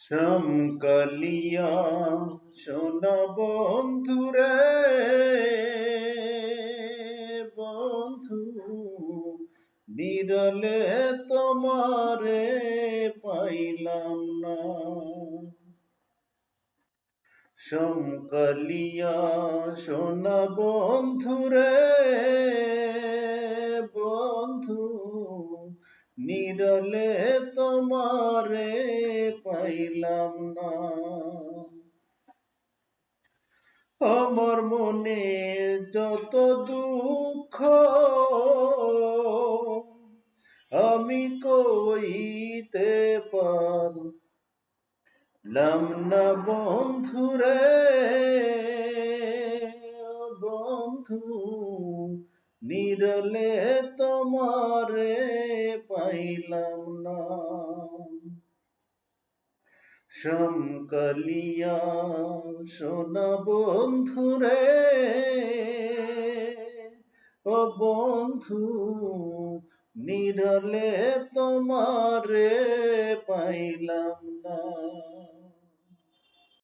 চমকালিয়া সোনা বন্ধুরে বন্ধু বিরলে তোমারে পাইলাম না। চমকালিয়া সোনা বন্ধুরে বন্ধু নিরলে তোমারে পাইলাম না। আমার মনে যত দুঃখ আমি কইতে পারলাম না বন্ধুরে বন্ধু নিরলে তোমারে পাইলাম না। চমকালিয়া সোনা বন্ধুরে ও বন্ধু নিরলে তোমারে পাইলাম না।